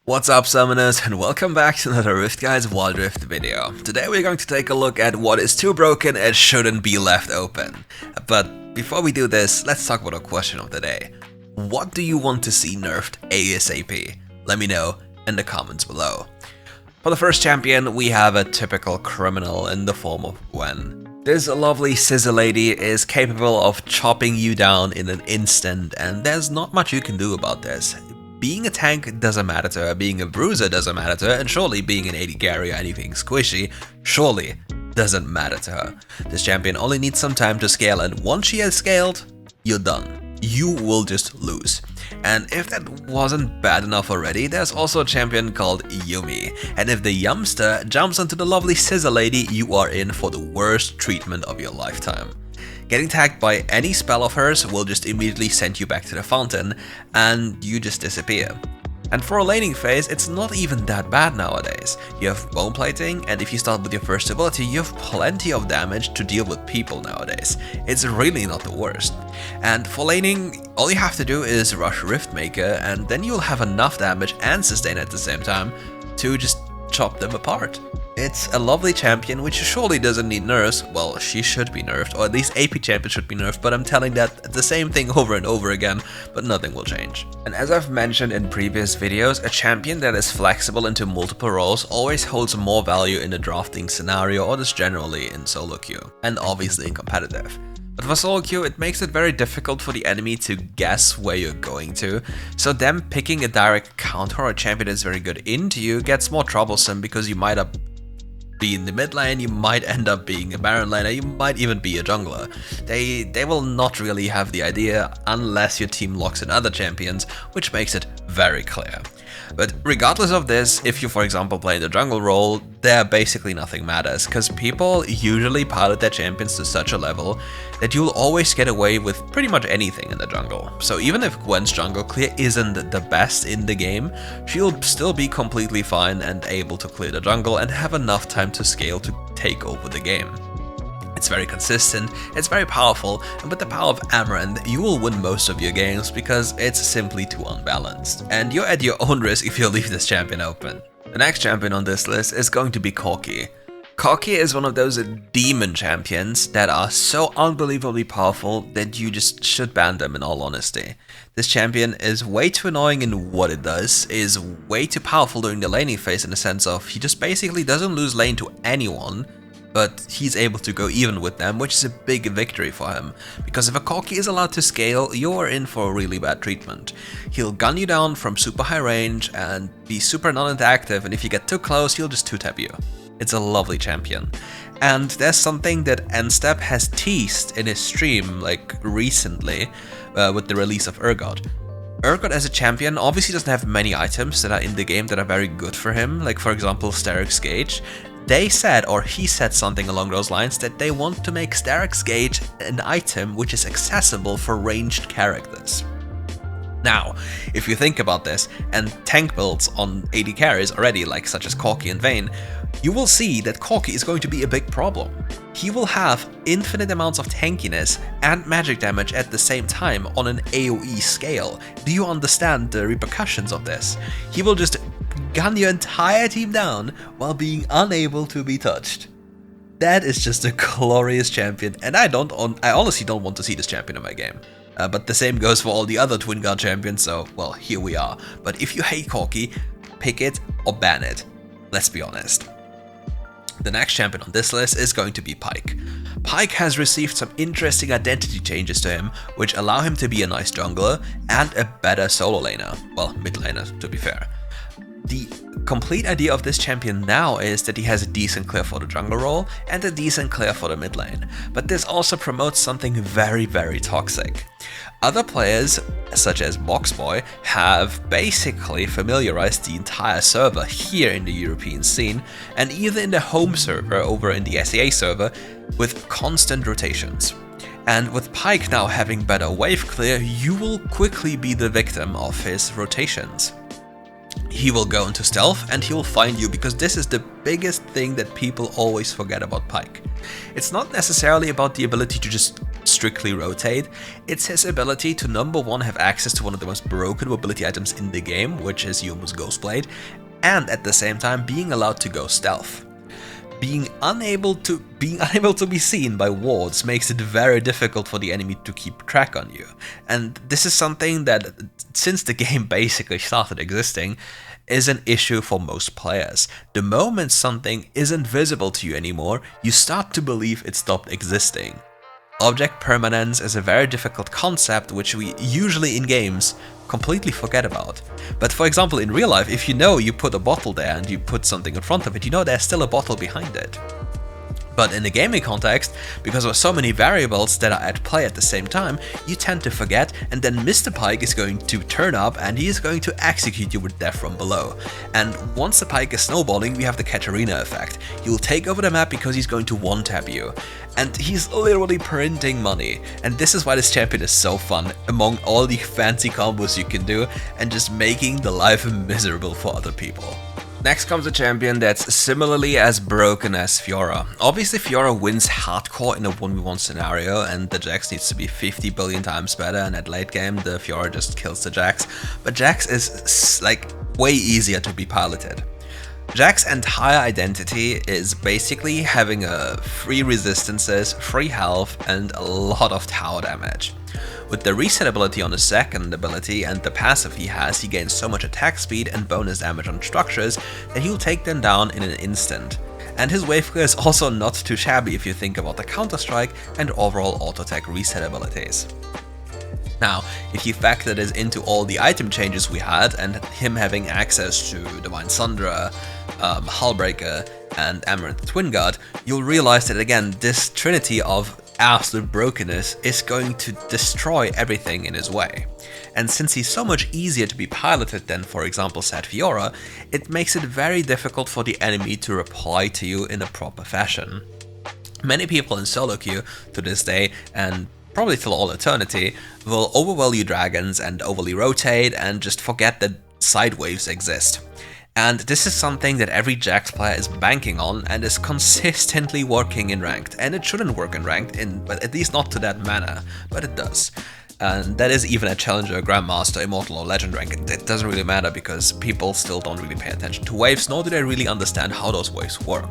What's up, summoners, and welcome back to another RiftGuides WildRift video. Today we're going to take a look at what is too broken and shouldn't be left open. But before we do this, let's talk about our question of the day. What do you want to see nerfed ASAP? Let me know in the comments below. For the first champion, we have a typical criminal in the form of Gwen. This lovely scissor lady is capable of chopping you down in an instant, and there's not much you can do about this. Being a tank doesn't matter to her, being a bruiser doesn't matter to her, and surely being an AD carry or anything squishy surely doesn't matter to her. This champion only needs some time to scale, and once she has scaled, you're done. You will just lose. And if that wasn't bad enough already, there's also a champion called Yumi. And if the Yumster jumps onto the lovely scissor lady, you are in for the worst treatment of your lifetime. Getting tagged by any spell of hers will just immediately send you back to the fountain, and you just disappear. And for a laning phase, it's not even that bad nowadays. You have bone plating, and if you start with your first ability, you have plenty of damage to deal with people nowadays. It's really not the worst. And for laning, all you have to do is rush Riftmaker, and then you'll have enough damage and sustain at the same time to just chop them apart. It's a lovely champion which surely doesn't need nerfs. Well, she should be nerfed, or at least AP champion should be nerfed, but I'm telling that the same thing over and over again, but nothing will change. And as I've mentioned in previous videos, a champion that is flexible into multiple roles always holds more value in the drafting scenario or just generally in solo queue, and obviously in competitive. But for solo queue, it makes it very difficult for the enemy to guess where you're going to, so them picking a direct counter or a champion that's very good into you gets more troublesome because you might be in the mid lane, you might end up being a Baron laner, you might even be a jungler. They will not really have the idea unless your team locks in other champions, which makes it very clear. But regardless of this, if you for example play the jungle role, there basically nothing matters, because people usually pilot their champions to such a level that you'll always get away with pretty much anything in the jungle. So even if Gwen's jungle clear isn't the best in the game, she'll still be completely fine and able to clear the jungle and have enough time to scale to take over the game. It's very consistent, it's very powerful, and with the power of Amaranth, you will win most of your games because it's simply too unbalanced. And you're at your own risk if you leave this champion open. The next champion on this list is going to be Corki. Corki is one of those demon champions that are so unbelievably powerful that you just should ban them in all honesty. This champion is way too annoying in what it does, is way too powerful during the laning phase in the sense of he just basically doesn't lose lane to anyone, but he's able to go even with them, which is a big victory for him. Because if a Corki is allowed to scale, you're in for a really bad treatment. He'll gun you down from super high range and be super non-interactive, and if you get too close, he'll just two-tap you. It's a lovely champion. And there's something that Nstep has teased in his stream, like recently, with the release of Urgot. Urgot as a champion obviously doesn't have many items that are in the game that are very good for him, like for example Steric's Gauge. They said, or he said something along those lines, that they want to make Steric's Gauge an item which is accessible for ranged characters. Now, if you think about this, and tank builds on AD carries already, like such as Corki and Vayne, you will see that Corki is going to be a big problem. He will have infinite amounts of tankiness and magic damage at the same time on an AoE scale. Do you understand the repercussions of this? He will just gun your entire team down while being unable to be touched. That is just a glorious champion, and I honestly don't want to see this champion in my game. But the same goes for all the other Twin Guard champions, so, well, here we are. But if you hate Corki, pick it or ban it. Let's be honest. The next champion on this list is going to be Pyke. Pyke has received some interesting identity changes to him, which allow him to be a nice jungler and a better solo laner. Well, mid laner, to be fair. The complete idea of this champion now is that he has a decent clear for the jungle role and a decent clear for the mid lane, but this also promotes something very, very toxic. Other players, such as Boxboy, have basically familiarized the entire server here in the European scene, and even in the home server over in the SEA server, with constant rotations. And with Pyke now having better wave clear, you will quickly be the victim of his rotations. He will go into stealth and he will find you, because this is the biggest thing that people always forget about Pyke. It's not necessarily about the ability to just strictly rotate, it's his ability to number one have access to one of the most broken mobility items in the game, which is Youmuu's Ghostblade, and at the same time being allowed to go stealth. Being unable to be seen by wards makes it very difficult for the enemy to keep track on you. And this is something that, since the game basically started existing, is an issue for most players. The moment something isn't visible to you anymore, you start to believe it stopped existing. Object permanence is a very difficult concept which we usually in games completely forget about. But for example, in real life, if you know you put a bottle there and you put something in front of it, you know there's still a bottle behind it. But in the gaming context, because of so many variables that are at play at the same time, you tend to forget, and then Mr. Pyke is going to turn up and he is going to execute you with death from below. And once the Pyke is snowballing, we have the Katarina effect. He'll take over the map because he's going to one-tap you. And he's literally printing money. And this is why this champion is so fun, among all the fancy combos you can do, and just making the life miserable for other people. Next comes a champion that's similarly as broken as Fiora. Obviously Fiora wins hardcore in a 1v1 scenario and the Jax needs to be 50 billion times better, and at late game the Fiora just kills the Jax. But Jax is like way easier to be piloted. Jax's entire identity is basically having free resistances, free health, and a lot of tower damage. With the reset ability on the second ability and the passive he has, he gains so much attack speed and bonus damage on structures that he'll take them down in an instant. And his wave clear is also not too shabby if you think about the counter-strike and overall auto-attack reset abilities. Now, if you factor this into all the item changes we had and him having access to Divine Sundra, Hullbreaker, and Amaranth Twin Guard, you'll realize that again, this trinity of absolute brokenness is going to destroy everything in his way. And since he's so much easier to be piloted than, for example, Sad Fiora, it makes it very difficult for the enemy to reply to you in a proper fashion. Many people in solo queue to this day, and probably till all eternity, will overvalue dragons and overly rotate and just forget that side waves exist. And this is something that every Jax player is banking on and is consistently working in ranked. And it shouldn't work in ranked, but at least not to that manner, but it does. And that is even a Challenger, Grandmaster, Immortal or Legend rank. It doesn't really matter because people still don't really pay attention to waves, nor do they really understand how those waves work.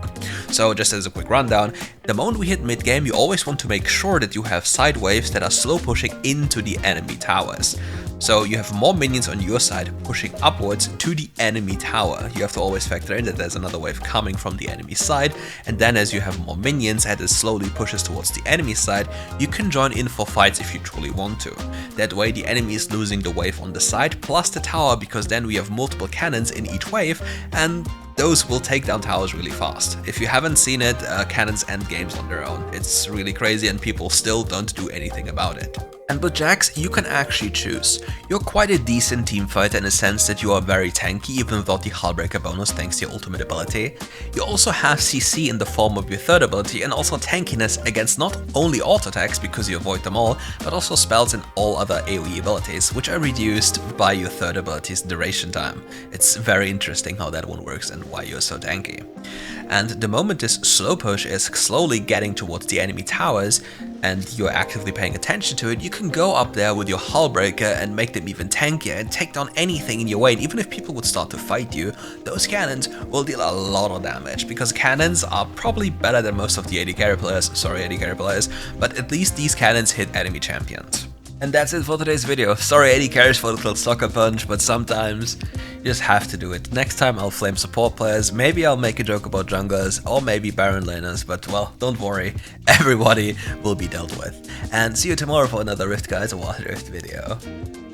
So just as a quick rundown, the moment we hit mid-game, you always want to make sure that you have side waves that are slow pushing into the enemy towers. So you have more minions on your side pushing upwards to the enemy tower. You have to always factor in that there's another wave coming from the enemy side, and then as you have more minions as it slowly pushes towards the enemy side, you can join in for fights if you truly want to. That way the enemy is losing the wave on the side plus the tower, because then we have multiple cannons in each wave, and those will take down towers really fast. If you haven't seen it, cannons end games on their own. It's really crazy and people still don't do anything about it. And with Jax, you can actually choose. You're quite a decent teamfighter in the sense that you are very tanky even without the Hullbreaker bonus thanks to your ultimate ability. You also have CC in the form of your third ability and also tankiness against not only auto attacks because you avoid them all, but also spells and all other AoE abilities, which are reduced by your third ability's duration time. It's very interesting how that one works and why you're so tanky. And the moment this slow push is slowly getting towards the enemy towers and you're actively paying attention to it, you can go up there with your Hullbreaker and make them even tankier and take down anything in your way. And even if people would start to fight you, those cannons will deal a lot of damage, because cannons are probably better than most of the AD carry players, but at least these cannons hit enemy champions. And that's it for today's video. Sorry AD carries for the little sucker punch, but sometimes you just have to do it. Next time I'll flame support players, maybe I'll make a joke about junglers, or maybe Baron laners, but well, don't worry, everybody will be dealt with. And see you tomorrow for another RiftGuides or WildRift video.